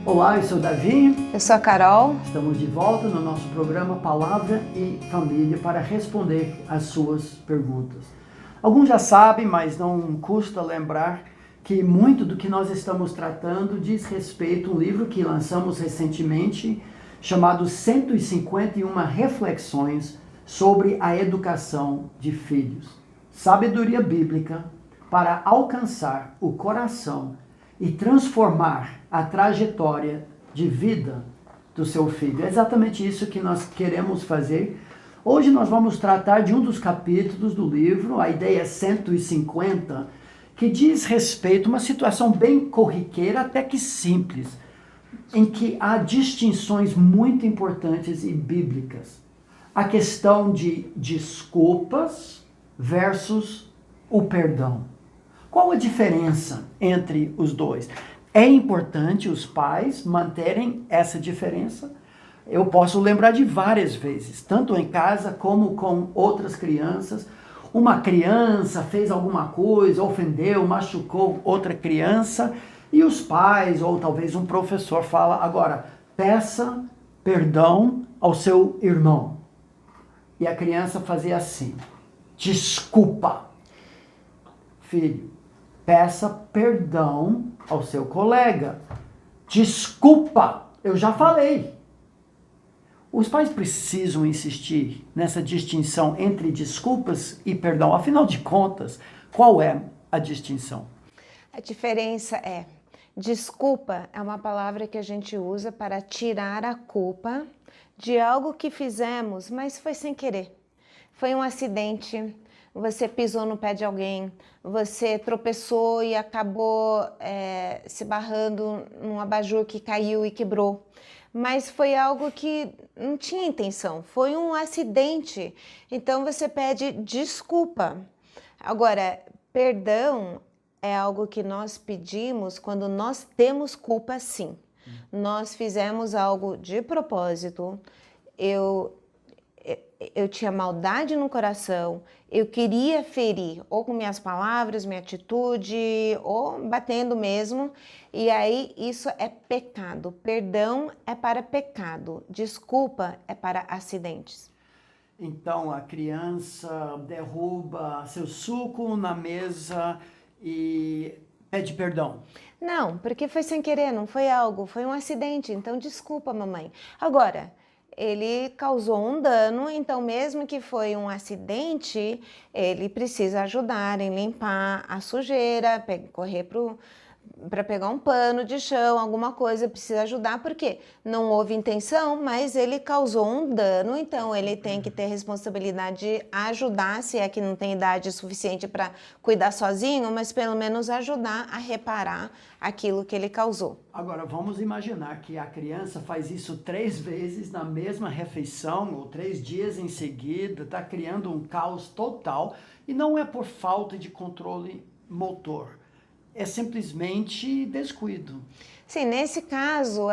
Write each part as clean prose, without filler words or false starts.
Olá, eu sou o Davi. Eu sou a Carol. Estamos de volta no nosso programa Palavra e Família para responder às suas perguntas. Alguns já sabem, mas não custa lembrar que muito do que nós estamos tratando diz respeito a um livro que lançamos recentemente chamado 151 Reflexões sobre a Educação de Filhos. Sabedoria Bíblica para alcançar o coração e transformar a trajetória de vida do seu filho. É exatamente isso que nós queremos fazer. Hoje nós vamos tratar de um dos capítulos do livro, a ideia 150, que diz respeito a uma situação bem corriqueira, até que simples, em que há distinções muito importantes e bíblicas. A questão de desculpas versus o perdão. Qual a diferença entre os dois? É importante os pais manterem essa diferença. Eu posso lembrar de várias vezes, tanto em casa como com outras crianças. Uma criança fez alguma coisa, ofendeu, machucou outra criança, e os pais, ou talvez um professor, fala: agora, peça perdão ao seu irmão. E a criança fazia assim: desculpa, filho. Peça perdão ao seu colega. Desculpa, eu já falei. Os pais precisam insistir nessa distinção entre desculpas e perdão. Afinal de contas, qual é a distinção? A diferença é, desculpa é uma palavra que a gente usa para tirar a culpa de algo que fizemos, mas foi sem querer. Foi um acidente. Você pisou no pé de alguém, você tropeçou e acabou se barrando num abajur que caiu e quebrou. Mas foi algo que não tinha intenção, foi um acidente. Então você pede desculpa. Agora, perdão é algo que nós pedimos quando nós temos culpa, sim. Nós fizemos algo de propósito, eu tinha maldade no coração, eu queria ferir, ou com minhas palavras, minha atitude, ou batendo mesmo, e aí isso é pecado. Perdão é para pecado, desculpa é para acidentes. Então a criança derruba seu suco na mesa e pede perdão. Não, porque foi sem querer, não foi algo, foi um acidente, então desculpa, mamãe. Agora, ele causou um dano, então mesmo que foi um acidente, ele precisa ajudar em limpar a sujeira, correr para pegar um pano de chão, alguma coisa, precisa ajudar, porque não houve intenção, mas ele causou um dano, então ele tem que ter responsabilidade de ajudar, se é que não tem idade suficiente para cuidar sozinho, mas pelo menos ajudar a reparar aquilo que ele causou. Agora, vamos imaginar que a criança faz isso 3 vezes na mesma refeição, ou 3 dias em seguida, está criando um caos total, e não é por falta de controle motor. É simplesmente descuido. Sim, nesse caso,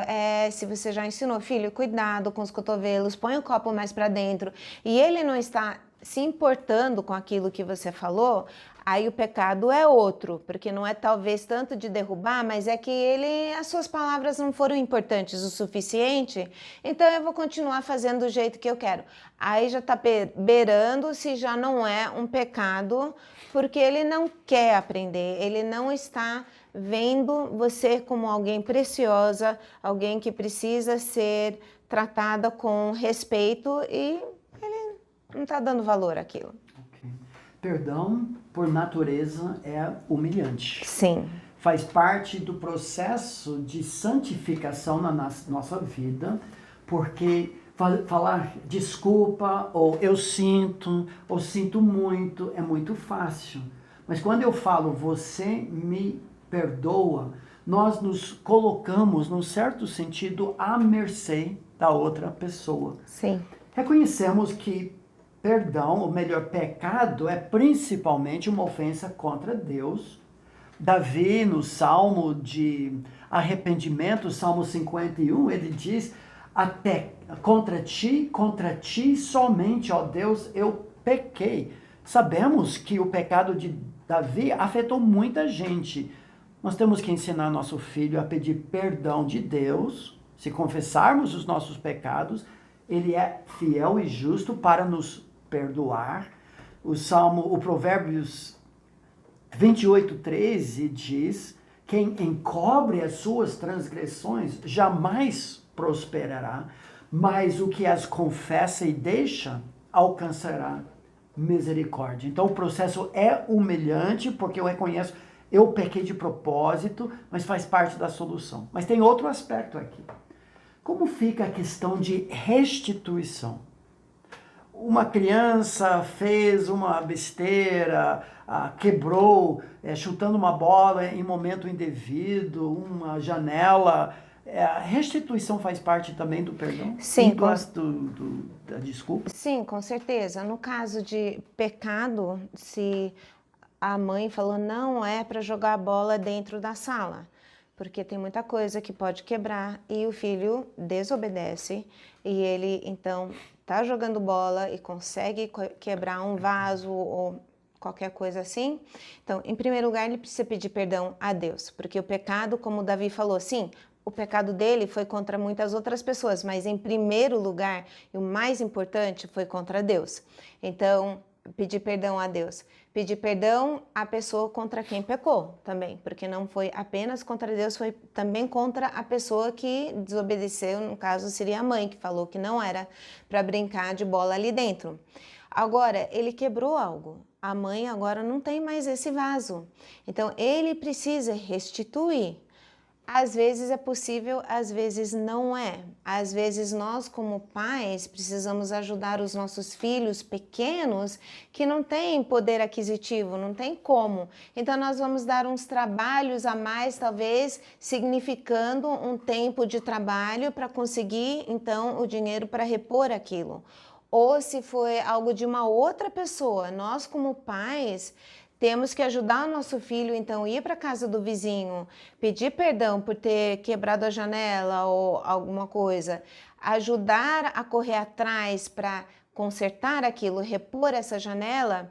se você já ensinou, filho, cuidado com os cotovelos, põe o copo mais para dentro, e ele não está se importando com aquilo que você falou, aí o pecado é outro, porque não é talvez tanto de derrubar, mas é que as suas palavras não foram importantes o suficiente, então eu vou continuar fazendo do jeito que eu quero. Aí já está beirando se já não é um pecado, porque ele não quer aprender, ele não está vendo você como alguém preciosa, alguém que precisa ser tratada com respeito, e ele não está dando valor àquilo. Okay. Perdão, por natureza, é humilhante. Sim. Faz parte do processo de santificação na nossa vida, porque falar desculpa, ou eu sinto, ou sinto muito, é muito fácil. Mas quando eu falo você me perdoa, nós nos colocamos, num certo sentido, à mercê da outra pessoa. Sim. Reconhecemos que perdão, ou melhor, pecado, é principalmente uma ofensa contra Deus. Davi, no Salmo de arrependimento, Salmo 51, ele diz: até contra ti somente, ó Deus, eu pequei. Sabemos que o pecado de Davi afetou muita gente, Nós temos que ensinar nosso filho a pedir perdão de Deus. Se confessarmos os nossos pecados, ele é fiel e justo para nos perdoar. O Provérbios 28:13 diz: quem encobre as suas transgressões jamais prosperará, mas o que as confessa e deixa alcançará misericórdia. Então o processo é humilhante, porque eu reconheço, eu pequei de propósito, mas faz parte da solução. Mas tem outro aspecto aqui. Como fica a questão de restituição? Uma criança fez uma besteira, quebrou, chutando uma bola em momento indevido, uma janela. A restituição faz parte também do perdão? Sim. Da desculpa? Sim, com certeza. No caso de pecado, se a mãe falou não é para jogar a bola dentro da sala, porque tem muita coisa que pode quebrar e o filho desobedece e ele então tá jogando bola e consegue quebrar um vaso ou qualquer coisa assim. Então, em primeiro lugar, ele precisa pedir perdão a Deus, porque o pecado, como o Davi falou, sim, o pecado dele foi contra muitas outras pessoas, mas em primeiro lugar, e o mais importante, foi contra Deus. Então, pedir perdão a Deus. Pedir perdão à pessoa contra quem pecou também, porque não foi apenas contra Deus, foi também contra a pessoa que desobedeceu, no caso seria a mãe, que falou que não era para brincar de bola ali dentro. Agora, ele quebrou algo. A mãe agora não tem mais esse vaso. Então, ele precisa restituir. Às vezes é possível, às vezes não é. Às vezes nós, como pais, precisamos ajudar os nossos filhos pequenos que não têm poder aquisitivo, não tem como. Então nós vamos dar uns trabalhos a mais, talvez significando um tempo de trabalho para conseguir, então, o dinheiro para repor aquilo. Ou se foi algo de uma outra pessoa, nós como pais temos que ajudar o nosso filho, então, ir para a casa do vizinho, pedir perdão por ter quebrado a janela ou alguma coisa, ajudar a correr atrás para consertar aquilo, repor essa janela,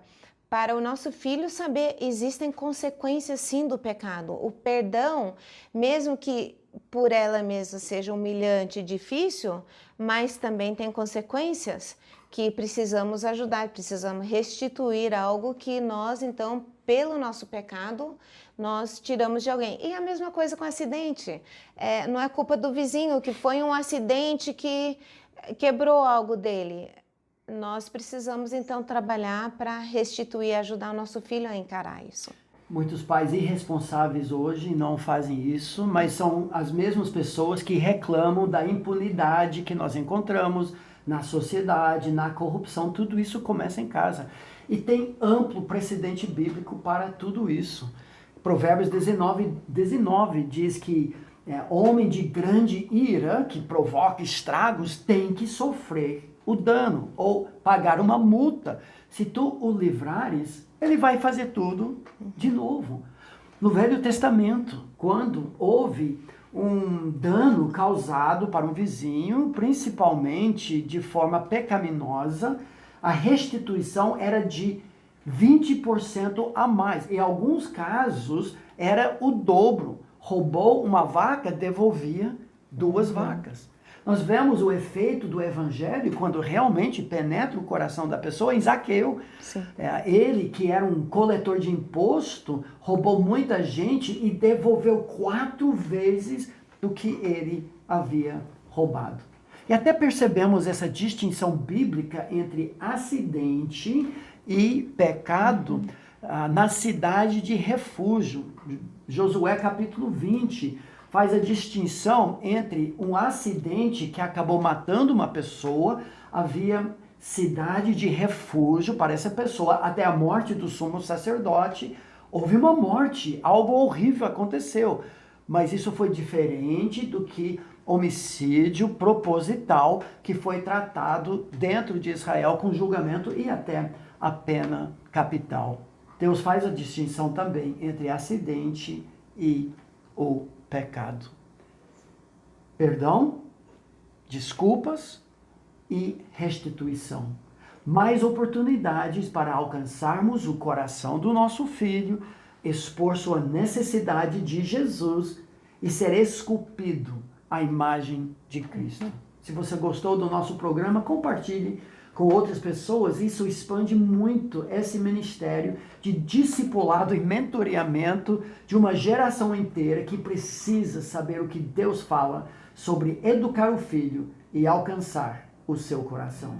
para o nosso filho saber, existem consequências sim do pecado. O perdão, mesmo que por ela mesma seja humilhante e difícil, mas também tem consequências que precisamos ajudar, precisamos restituir algo que nós, então, pelo nosso pecado, nós tiramos de alguém. E a mesma coisa com acidente. Não é culpa do vizinho, que foi um acidente que quebrou algo dele. Nós precisamos, então, trabalhar para restituir, ajudar o nosso filho a encarar isso. Muitos pais irresponsáveis hoje não fazem isso, mas são as mesmas pessoas que reclamam da impunidade que nós encontramos na sociedade, na corrupção. Tudo isso começa em casa. E tem amplo precedente bíblico para tudo isso. Provérbios 19 diz que homem de grande ira, que provoca estragos, tem que sofrer o dano ou pagar uma multa. Se tu o livrares, ele vai fazer tudo de novo. No Velho Testamento, quando houve um dano causado para um vizinho, principalmente de forma pecaminosa, a restituição era de 20% a mais. Em alguns casos, era o dobro. Roubou uma vaca, devolvia 2 vacas. Nós vemos o efeito do evangelho quando realmente penetra o coração da pessoa em Zaqueu. Ele, que era um coletor de imposto, roubou muita gente e devolveu 4 vezes do que ele havia roubado. E até percebemos essa distinção bíblica entre acidente e pecado na cidade de refúgio. Josué capítulo 20 faz a distinção entre um acidente que acabou matando uma pessoa, havia cidade de refúgio para essa pessoa até a morte do sumo sacerdote. Houve uma morte, algo horrível aconteceu, mas isso foi diferente do que homicídio proposital que foi tratado dentro de Israel com julgamento e até a pena capital. Deus faz a distinção também entre acidente e o pecado. Perdão, desculpas e restituição. Mais oportunidades para alcançarmos o coração do nosso filho, expor sua necessidade de Jesus e ser esculpido à imagem de Cristo. Se você gostou do nosso programa, compartilhe com outras pessoas. Isso expande muito esse ministério de discipulado e mentoreamento de uma geração inteira que precisa saber o que Deus fala sobre educar o filho e alcançar o seu coração.